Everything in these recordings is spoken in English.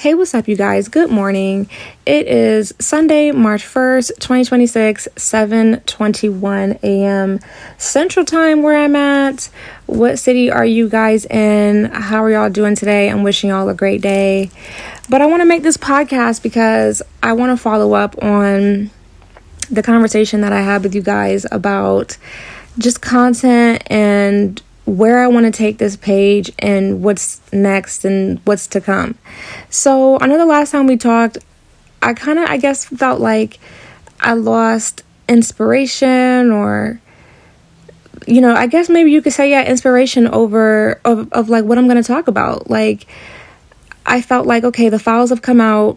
Hey, what's up, you guys? Good morning. It is Sunday, March 1st, 2026, 7:21 a.m. Central Time where I'm at. What city are you guys in? How are y'all doing today? I'm wishing y'all a great day. But I want to make this podcast because I want to follow up on the conversation that I had with you guys about just content and where I want to take this page and what's next and what's to come. So I know the last time we talked, I guess felt like I lost inspiration, or I guess maybe you could say inspiration of like what I'm going to talk about. Like, I felt like, okay, the files have come out,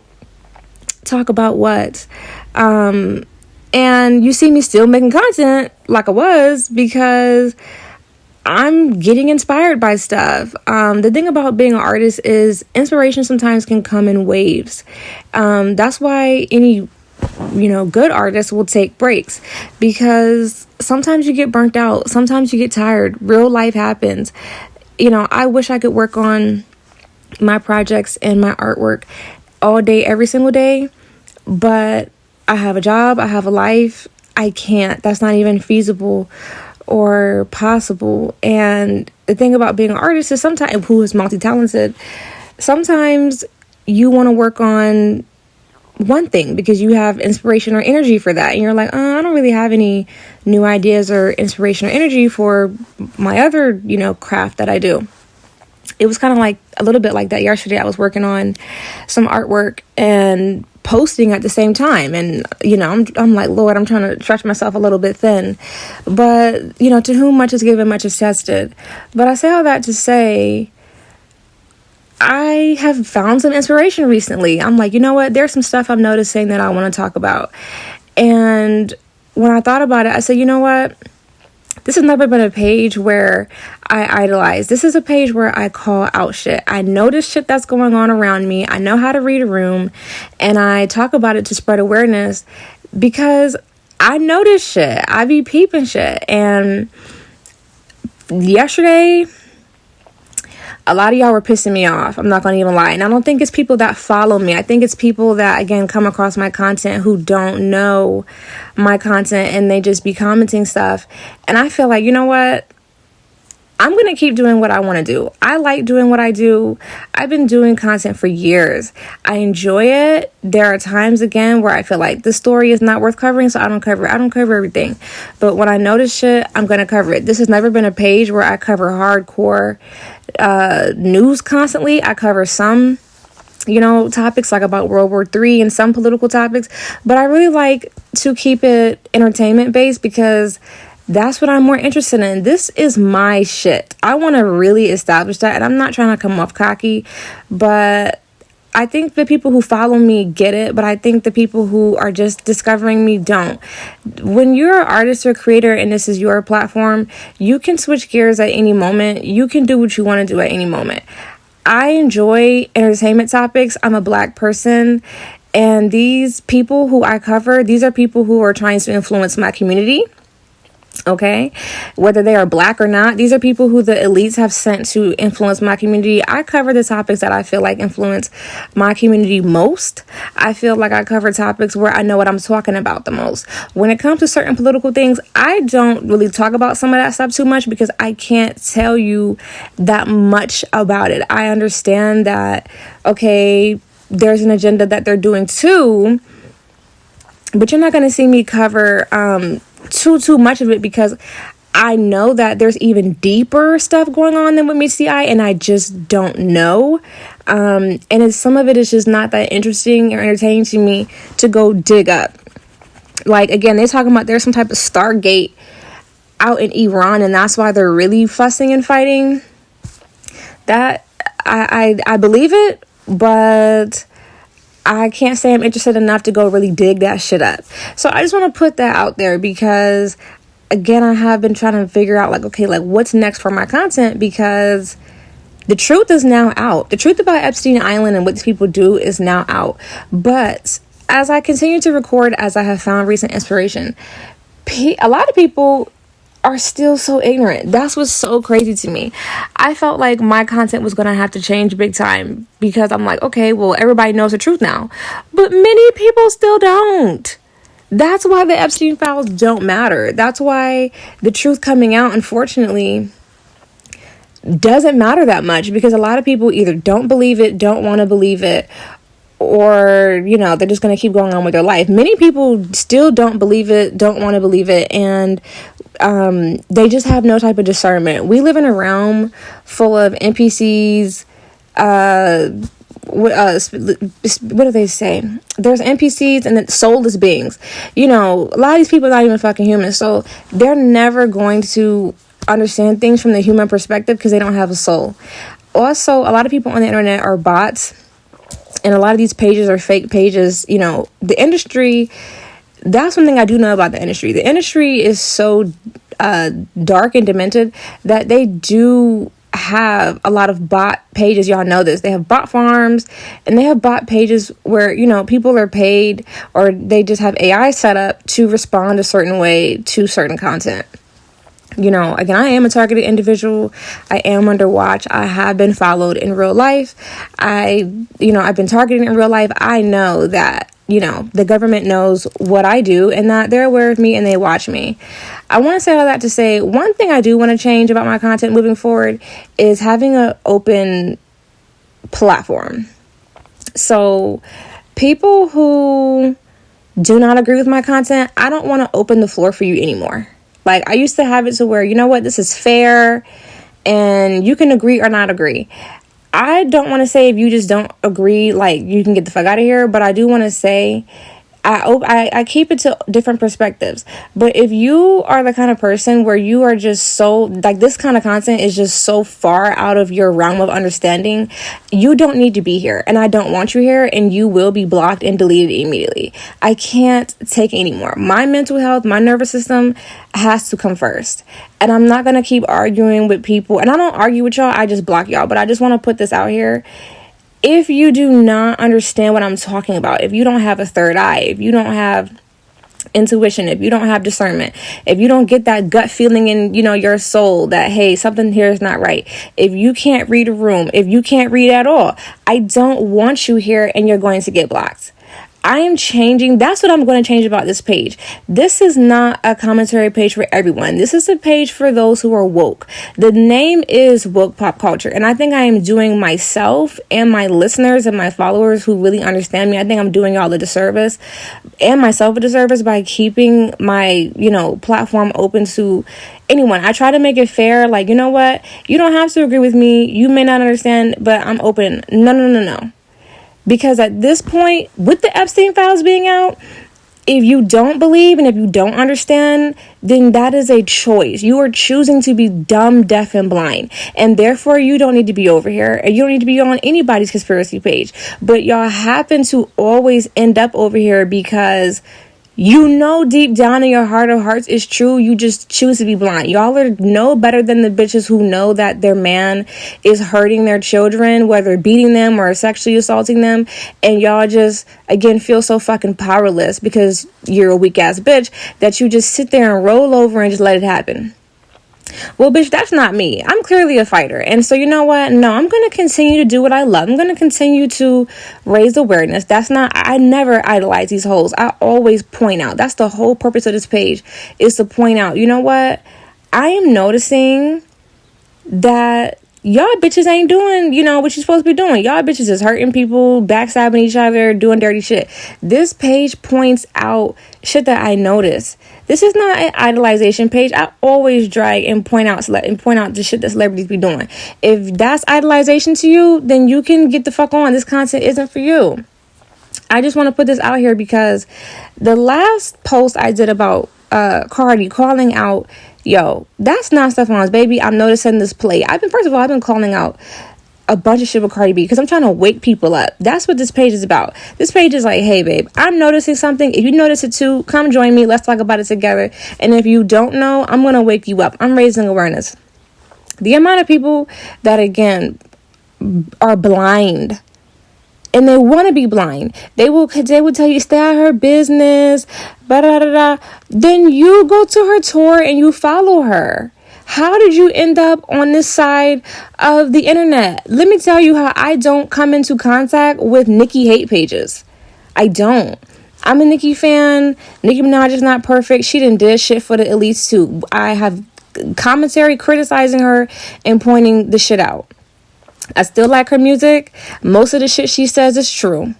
talk about what? And you see me still making content like I was because I'm getting inspired by stuff. The thing about being an artist is inspiration sometimes can come in waves. That's why any, good artist will take breaks, because sometimes you get burnt out. Sometimes you get tired. Real life happens. I wish I could work on my projects and my artwork all day, every single day, but I have a job. I have a life. I can't. That's not even feasible or possible. And the thing about being an artist is sometimes, who is multi-talented, sometimes you want to work on one thing because you have inspiration or energy for that, and you're like, I don't really have any new ideas or inspiration or energy for my other craft that I do. It was kind of like a little bit like that yesterday. I was working on some artwork and posting at the same time, and I'm like, Lord, I'm trying to stretch myself a little bit thin, but to whom much is given, much is tested. But I say all that to say, I have found some inspiration recently. I'm like, there's some stuff I'm noticing that I want to talk about. And when I thought about it, I said, this has never been a page where I idolize. This is a page where I call out shit. I notice shit that's going on around me. I know how to read a room, and I talk about it to spread awareness because I notice shit. I be peeping shit. And yesterday, a lot of y'all were pissing me off. I'm not going to even lie. And I don't think it's people that follow me. I think it's people that, again, come across my content who don't know my content, and they just be commenting stuff. And I feel like, I'm going to keep doing what I want to do. I like doing what I do. I've been doing content for years. I enjoy it. There are times, again, where I feel like the story is not worth covering, so I don't cover it. I don't cover everything. But when I notice shit, I'm going to cover it. This has never been a page where I cover hardcore news constantly. I cover some, topics like about World War III and some political topics. But I really like to keep it entertainment based because that's what I'm more interested in. This is my shit. I want to really establish that. And I'm not trying to come off cocky, but I think the people who follow me get it, but I think the people who are just discovering me don't. When you're an artist or creator and this is your platform, you can switch gears at any moment. You can do what you want to do at any moment. I enjoy entertainment topics. I'm a Black person, and these people who I cover, these are people who are trying to influence my community. Okay, whether they are Black or not, these are people who the elites have sent to influence my community. I cover the topics that I feel like influence my community most. I feel like I cover topics where I know what I'm talking about the most. When it comes to certain political things, I don't really talk about some of that stuff too much because I can't tell you that much about it. I understand that, okay, there's an agenda that they're doing too, but you're not going to see me cover too much of it because I know that there's even deeper stuff going on than what meets the eye, and I just don't know. And some of it is just not that interesting or entertaining to me to go dig up. Like, again, they're talking about there's some type of Stargate out in Iran, and that's why they're really fussing and fighting. That I believe it, but I can't say I'm interested enough to go really dig that shit up. So I just want to put that out there because, again, I have been trying to figure out, what's next for my content, because the truth is now out. The truth about Epstein Island and what these people do is now out. But as I continue to record, as I have found recent inspiration, a lot of people are still so ignorant. That's what's so crazy to me. I felt like my content was going to have to change big time because I'm like, okay, well, everybody knows the truth now. But many people still don't. That's why the Epstein files don't matter. That's why the truth coming out, unfortunately, doesn't matter that much, because a lot of people either don't believe it, don't want to believe it, or, you know, they're just going to keep going on with their life. Many people still don't believe it, don't want to believe it, and they just have no type of discernment. We live in a realm full of NPCs. What do they say? There's NPCs and then soulless beings. You know, a lot of these people are not even fucking human, so they're never going to understand things from the human perspective because they don't have a soul. Also, a lot of people on the internet are bots, and a lot of these pages are fake pages. You know, the industry, that's one thing I do know about the industry. The industry is so dark and demented that they do have a lot of bot pages. Y'all know this. They have bot farms, and they have bot pages where, you know, people are paid, or they just have AI set up to respond a certain way to certain content. You know, again, I am a targeted individual. I am under watch. I have been followed in real life. I've been targeted in real life. I know that, you know, the government knows what I do and that they're aware of me and they watch me. I want to say all that to say, one thing I do want to change about my content moving forward is having an open platform. So people who do not agree with my content, I don't want to open the floor for you anymore. Like, I used to have it to where, you know what, this is fair and you can agree or not agree. I don't want to say if you just don't agree, like, you can get the fuck out of here. But I do want to say I keep it to different perspectives. But if you are the kind of person where you are just so, like, this kind of content is just so far out of your realm of understanding, you don't need to be here. And I don't want you here, and you will be blocked and deleted immediately. I can't take it anymore. My mental health, my nervous system has to come first. And I'm not going to keep arguing with people. And I don't argue with y'all, I just block y'all. But I just want to put this out here. If you do not understand what I'm talking about, if you don't have a third eye, if you don't have intuition, if you don't have discernment, if you don't get that gut feeling in, you know, your soul that, hey, something here is not right, if you can't read a room, if you can't read at all, I don't want you here, and you're going to get blocked. I am changing. That's what I'm going to change about this page. This is not a commentary page for everyone. This is a page for those who are woke. The name is WokePopCulture, and I think I am doing myself and my listeners and my followers who really understand me, I think I'm doing y'all a disservice and myself a disservice by keeping my, you know, platform open to anyone. I try to make it fair. Like, you know what? You don't have to agree with me. You may not understand, but I'm open. No. Because at this point, with the Epstein files being out, if you don't believe and if you don't understand, then that is a choice. You are choosing to be dumb, deaf, and blind. And therefore, you don't need to be over here. And you don't need to be on anybody's conspiracy page. But y'all happen to always end up over here because you know deep down in your heart of hearts it's true. You just choose to be blind. Y'all are no better than the bitches who know that their man is hurting their children, whether beating them or sexually assaulting them. And y'all just, again, feel so fucking powerless because you're a weak ass bitch that you just sit there and roll over and just let it happen. Well, bitch, that's not me. I'm clearly a fighter. And so, you know what? No, I'm going to continue to do what I love. I'm going to continue to raise awareness. I never idolize these hoes. I always point out. That's the whole purpose of this page, is to point out, you know what? I am noticing that y'all bitches ain't doing, you know, what you're supposed to be doing. Y'all bitches is hurting people, backstabbing each other, doing dirty shit. This page points out shit that I notice. This is not an idolization page. I always drag and point out the shit that celebrities be doing. If that's idolization to you, then you can get the fuck on. This content isn't for you. I just want to put this out here because the last post I did about Cardi calling out, yo, that's not Stefan's baby. I'm noticing this play. I've been calling out a bunch of shit with Cardi B because I'm trying to wake people up. That's what this page is about. This page is like, hey, babe, I'm noticing something. If you notice it too, come join me. Let's talk about it together. And if you don't know, I'm going to wake you up. I'm raising awareness. The amount of people that, again, are blind and they want to be blind. They will tell you stay out of her business, then you go to her tour and you follow her. How did you end up on this side of the internet? Let me tell you how I don't come into contact with Nicki hate pages. I don't. I'm a Nicki fan. Nicki Minaj is not perfect. She done did shit for the elites too. I have commentary criticizing her and pointing the shit out. I still like her music. Most of the shit she says is true.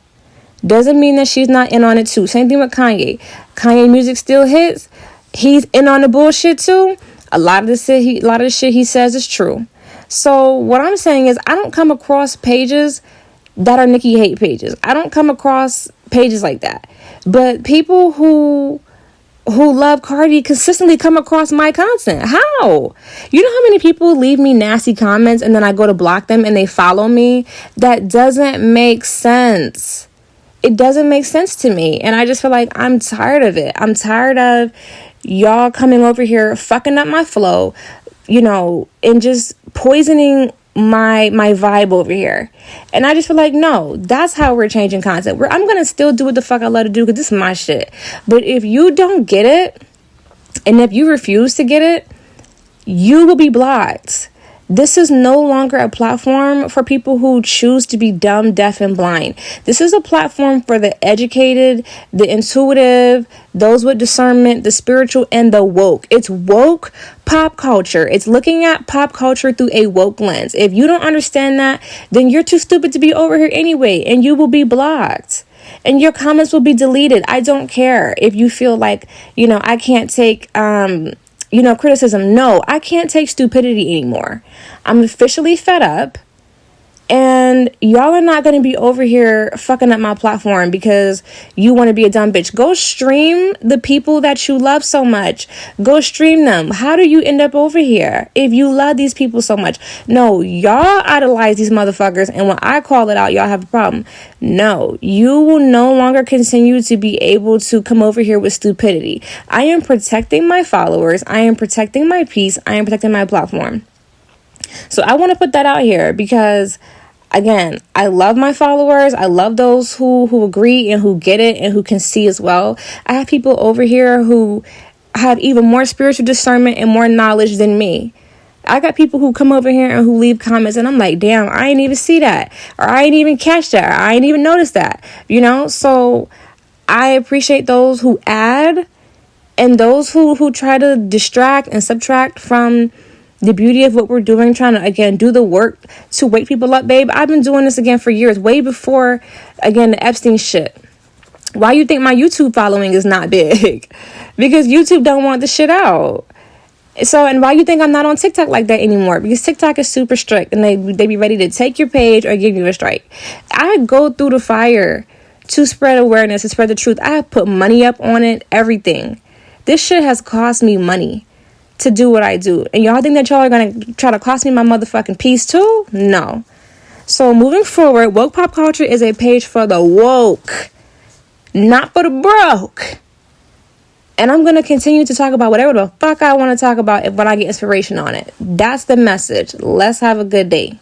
Doesn't mean that she's not in on it too. Same thing with Kanye. Kanye music still hits. He's in on the bullshit too. A lot of the shit he says is true. So what I'm saying is I don't come across pages that are Nicki hate pages. I don't come across pages like that. But people who love Cardi consistently come across my content. How? You know how many people leave me nasty comments and then I go to block them and they follow me? That doesn't make sense. It doesn't make sense to me. And I just feel like I'm tired of it. I'm tired of y'all coming over here, fucking up my flow, and just poisoning my vibe over here. And I just feel like, no, that's how we're changing content. I'm going to still do what the fuck I love to do because this is my shit. But if you don't get it, and if you refuse to get it, you will be blocked. This is no longer a platform for people who choose to be dumb, deaf, and blind. This is a platform for the educated, the intuitive, those with discernment, the spiritual, and the woke. It's woke pop culture. It's looking at pop culture through a woke lens. If you don't understand that, then you're too stupid to be over here anyway, and you will be blocked. And your comments will be deleted. I don't care if you feel like, I can't take criticism. No, I can't take stupidity anymore. I'm officially fed up. And y'all are not going to be over here fucking up my platform because you want to be a dumb bitch. Go stream the people that you love so much. Go stream them. How do you end up over here if you love these people so much? No, y'all idolize these motherfuckers. And when I call it out, y'all have a problem. No, you will no longer continue to be able to come over here with stupidity. I am protecting my followers. I am protecting my peace. I am protecting my platform. So I want to put that out here because, again, I love my followers. I love those who agree and who get it and who can see as well. I have people over here who have even more spiritual discernment and more knowledge than me. I got people who come over here and who leave comments and I'm like, damn, I ain't even see that. Or I ain't even catch that. Or I ain't even notice that. So I appreciate those who add and those who try to distract and subtract from the beauty of what we're doing, trying to, again, do the work to wake people up, babe. I've been doing this, again, for years, way before, again, the Epstein shit. Why you think my YouTube following is not big? Because YouTube don't want the shit out. So, and why you think I'm not on TikTok like that anymore? Because TikTok is super strict and they be ready to take your page or give you a strike. I go through the fire to spread awareness, to spread the truth. I put money up on it, everything. This shit has cost me money to do what I do. And y'all think that y'all are going to try to cost me my motherfucking peace too? No. So moving forward, Woke Pop Culture is a page for the woke, not for the broke. And I'm going to continue to talk about whatever the fuck I want to talk about when I get inspiration on it. That's the message. Let's have a good day.